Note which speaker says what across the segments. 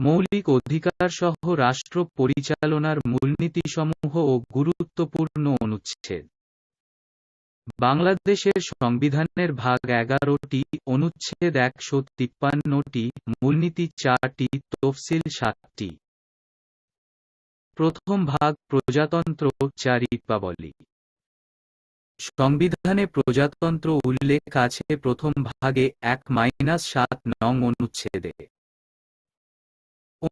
Speaker 1: মৌলিক অধিকারসহ রাষ্ট্র পরিচালনার মূলনীতিসমূহ ও গুরুত্বপূর্ণ অনুচ্ছেদ। বাংলাদেশের সংবিধানের ভাগ 11টি, অনুচ্ছেদ 153টি, মূলনীতি 4টি, তফসিল 7টি। প্রথম ভাগ প্রজাতন্ত্র, চারিত্রাবলী। সংবিধানে প্রজাতন্ত্র উল্লেখ আছে প্রথম ভাগে 1-7 নং অনুচ্ছেদে।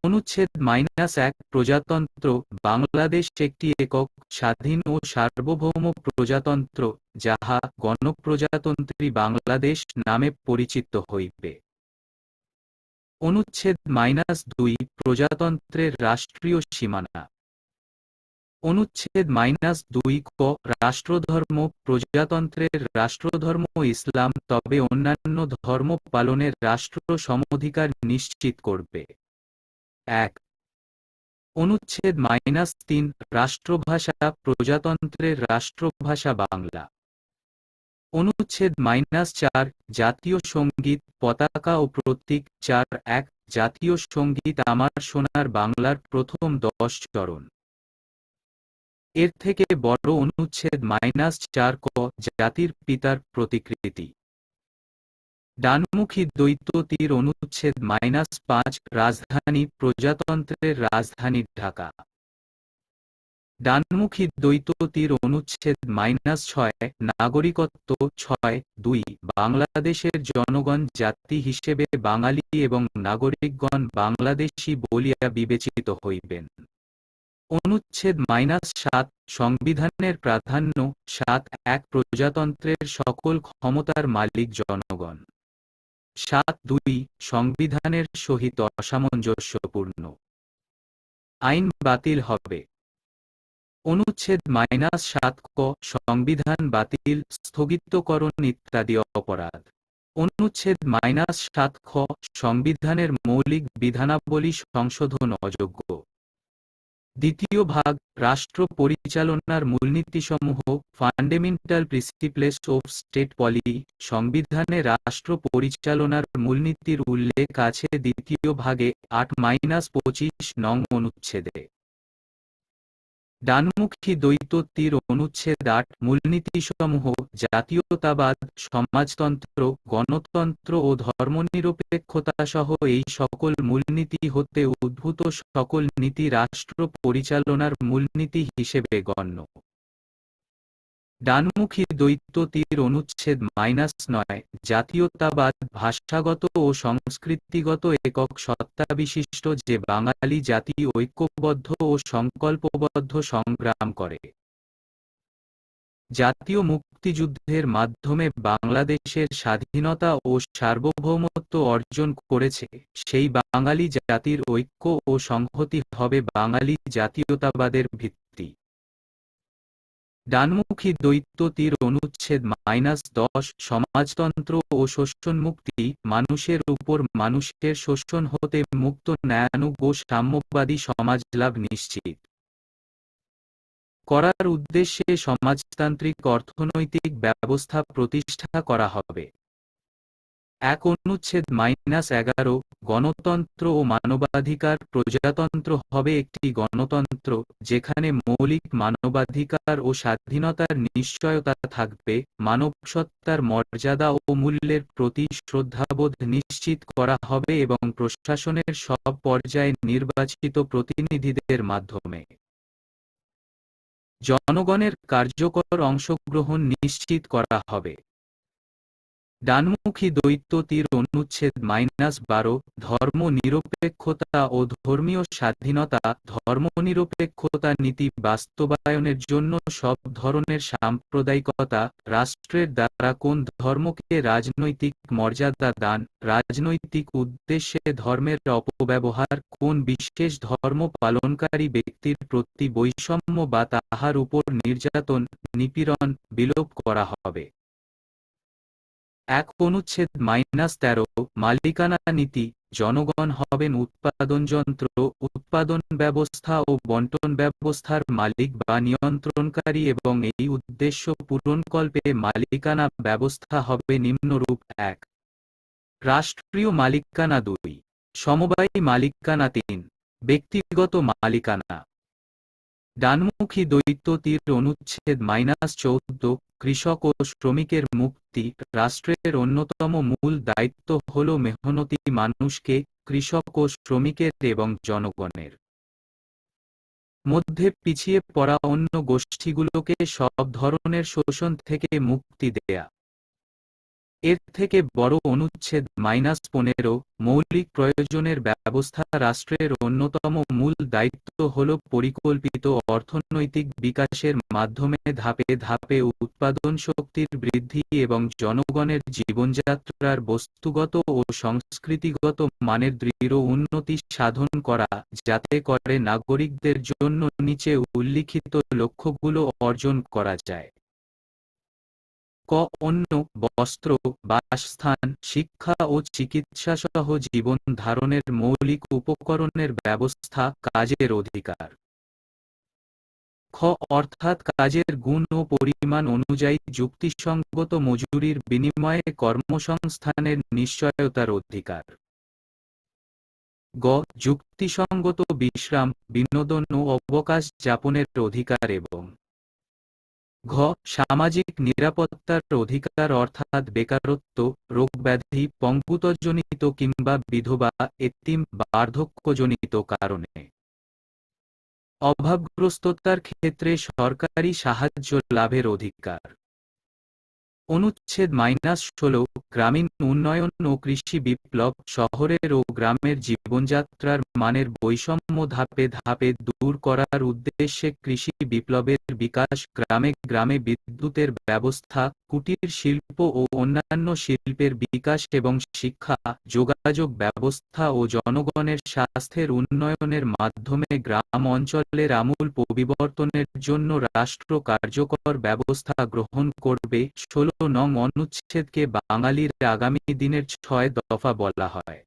Speaker 1: অনুচ্ছেদ -1 প্রজাতন্ত্র বাংলাদেশ একটি একক, স্বাধীন ও সার্বভৌম প্রজাতন্ত্র, যাহা গণপ্রজাতন্ত্রী বাংলাদেশ নামে পরিচিত হইবে। অনুচ্ছেদ -2 প্রজাতন্ত্রের রাষ্ট্রীয় সীমানা। অনুচ্ছেদ -2 ক রাষ্ট্রধর্ম প্রজাতন্ত্রের রাষ্ট্রধর্ম ইসলাম, তবে অন্যান্য ধর্ম পালনের রাষ্ট্র সমধিকার নিশ্চিত করবে। 1 অনুচ্ছেদ -3 রাষ্ট্রভাষা প্রজাতন্ত্রের রাষ্ট্রভাষা বাংলা। অনুচ্ছেদ -4 জাতীয় সঙ্গীত, পতাকা ও প্রতীক। 4.1 জাতীয় সঙ্গীত আমার সোনার বাংলার প্রথম 10 চরণ। এর থেকে বড় অনুচ্ছেদ -4 ক জাতির পিতার প্রতিকৃতি। ডানমুখী দ্বৈত তীর অনুচ্ছেদ -5 রাজধানী প্রজাতন্ত্রের রাজধানী ঢাকা। ডানমুখী দ্বৈত তীর অনুচ্ছেদ -6 নাগরিকত্ব। 6.2 বাংলাদেশের জনগণ জাতি হিসেবে বাঙালি এবং নাগরিকগণ বাংলাদেশী বলিয়া বিবেচিত হইবেন। অনুচ্ছেদ -7 সংবিধানের প্রাধান্য। 7.1 প্রজাতন্ত্রের সকল ক্ষমতার মালিক জনগণ। 7.2 সংবিধানের সহিত অসামঞ্জস্যপূর্ণ আইন বাতিল হবে। অনুচ্ছেদ -7 ক সংবিধান বাতিল, স্থগিতকরণ ইত্যাদি অপরাধ। অনুচ্ছেদ -7 খ সংবিধানের মৌলিক বিধানাবলী সংশোধন অযোগ্য। দ্বিতীয় ভাগ রাষ্ট্র পরিচালনার মূলনীতিসমূহ, fundamental principles of state policy. সংবিধানে রাষ্ট্র পরিচালনার মূলনীতির উল্লেখ আছে দ্বিতীয় ভাগে 8-25 নং অনুচ্ছেদে। ডানমুখী দ্বৈত তীর অনুচ্ছেদ 8 মূলনীতিসমূহ জাতীয়তাবাদ, সমাজতন্ত্র, গণতন্ত্র ও ধর্মনিরপেক্ষতা সহ এই সকল মূলনীতি হতে উদ্ভূত সকল নীতি রাষ্ট্র পরিচালনার মূলনীতি হিসেবে গণ্য। ডানমুখী দ্বৈত তীর অনুচ্ছেদ -9 জাতীয়তাবাদ ভাষাগত ও সংস্কৃতিগত একক সত্তাবিশিষ্ট যে বাঙালি জাতি ঐক্যবদ্ধ ও সংকল্পবদ্ধ সংগ্রাম করে। জাতীয় মুক্তিযুদ্ধের মাধ্যমে বাংলাদেশের স্বাধীনতা ও সার্বভৌমত্ব অর্জন করেছে, সেই বাঙালি জাতির ঐক্য ও সংহতি হবে বাঙালি জাতীয়তাবাদের ভিত্তি। ডানমুখী দ্বৈত তীর অনুচ্ছেদ -10 সমাজতন্ত্র ও শোষণমুক্তি মানুষের উপর মানুষের শোষণ হতে মুক্ত ন্যায়ানুগ ও সাম্যবাদী সমাজলাভ নিশ্চিত করার উদ্দেশ্যে সমাজতান্ত্রিক অর্থনৈতিক ব্যবস্থা প্রতিষ্ঠা করা হবে। 1 অনুচ্ছেদ -11 গণতন্ত্র ও মানবাধিকার প্রজাতন্ত্র হবে একটি গণতন্ত্র যেখানে মৌলিক মানবাধিকার ও স্বাধীনতার নিশ্চয়তা থাকবে, মানবসত্তার মর্যাদা ও মূল্যের প্রতি শ্রদ্ধাবোধ নিশ্চিত করা হবে এবং প্রশাসনের সব পর্যায়ে নির্বাচিত প্রতিনিধিদের মাধ্যমে জনগণের কার্যকর অংশগ্রহণ নিশ্চিত করা হবে। ডানমুখী দ্বৈত তীর অনুচ্ছেদ -12 ধর্ম নিরপেক্ষতা ও ধর্মীয় স্বাধীনতা ধর্মনিরপেক্ষতা নীতি বাস্তবায়নের জন্য সব ধরনের সাম্প্রদায়িকতা, রাষ্ট্রের দ্বারা কোন ধর্মকে রাজনৈতিক মর্যাদা দান, রাজনৈতিক উদ্দেশ্যে ধর্মের অপব্যবহার, কোন বিশেষ ধর্ম পালনকারী ব্যক্তির প্রতি বৈষম্য বা তাহার উপর নির্যাতন, নিপীড়ন বিলোপ করা হবে। 1 অনুচ্ছেদ -13 মালিকানা নীতি জনগণ হবেন উৎপাদনযন্ত্র, উৎপাদন ব্যবস্থা ও বণ্টন ব্যবস্থার মালিক বা নিয়ন্ত্রণকারী এবং এই উদ্দেশ্য পূরণকল্পে মালিকানা ব্যবস্থা হবে নিম্নরূপ। 1 রাষ্ট্রীয় মালিকানা। 2 সমবায়ী মালিকানা ৩ ব্যক্তিগত মালিকানা ডানমুখী দ্বৈত তীর অনুচ্ছেদ -14 কৃষক ও শ্রমিকের মুক্তি রাষ্ট্রের অন্যতম মূল দায়িত্ব হল মেহনতি মানুষকে কৃষক ও শ্রমিকের এবং জনগণের মধ্যে পিছিয়ে পড়া অন্য গোষ্ঠীগুলোকে সব ধরনের শোষণ থেকে মুক্তি দেয়া এর থেকে বড় অনুচ্ছেদ -15 মৌলিক প্রয়োজনের ব্যবস্থা রাষ্ট্রের অন্যতম মূল দায়িত্ব হল পরিকল্পিত অর্থনৈতিক বিকাশের মাধ্যমে ধাপে ধাপে উৎপাদন শক্তির বৃদ্ধি এবং জনগণের জীবনযাত্রার বস্তুগত ও সংস্কৃতিগত মানের দৃঢ় উন্নতি সাধন করা যাতে করে নাগরিকদের জন্য নিচে উল্লিখিত লক্ষ্যগুলো অর্জন করা যায়। ক অন্ন বস্ত্র বাসস্থান শিক্ষা ও চিকিৎসাসহ জীবন ধারণের মৌলিক উপকরণের ব্যবস্থা কাজের অধিকার। খ অর্থাৎ কাজের গুণ ও পরিমাণ অনুযায়ী যুক্তিসঙ্গত মজুরির বিনিময়ে কর্মসংস্থানের নিশ্চয়তার অধিকার। গ যুক্তিসঙ্গত বিশ্রাম বিনোদন ও অবকাশ যাপনের অধিকার এবং ঘ সামাজিক নিরাপত্তার অধিকার অর্থাৎ বেকারত্ব রোগব্যাধি পঙ্গুত্বজনিত কিংবা বিধবা এতিম বার্ধক্যজনিত কারণে অভাবগ্রস্ততার ক্ষেত্রে সরকারি সাহায্য লাভের অধিকার। অনুচ্ছেদ -16 গ্রামীণ উন্নয়ন ও কৃষি বিপ্লব শহরের ও গ্রামের জীবনযাত্রার মানের বৈষম্য ধাপে ধাপে দূর করার উদ্দেশ্যে কৃষি বিপ্লবের বিকাশ গ্রামে গ্রামে বিদ্যুতের ব্যবস্থা কুটির শিল্প ও অন্যান্য শিল্পের বিকাশ এবং শিক্ষা যোগাযোগ ব্যবস্থা ও জনগণের স্বাস্থ্যের উন্নয়নের মাধ্যমে গ্রাম অঞ্চলের আমূল পরিবর্তনের জন্য রাষ্ট্র কার্যকর ব্যবস্থা গ্রহণ করবে। 16 নং অনুচ্ছেদকে বাঙালির আগামী দিনের 6 দফা বলা হয়।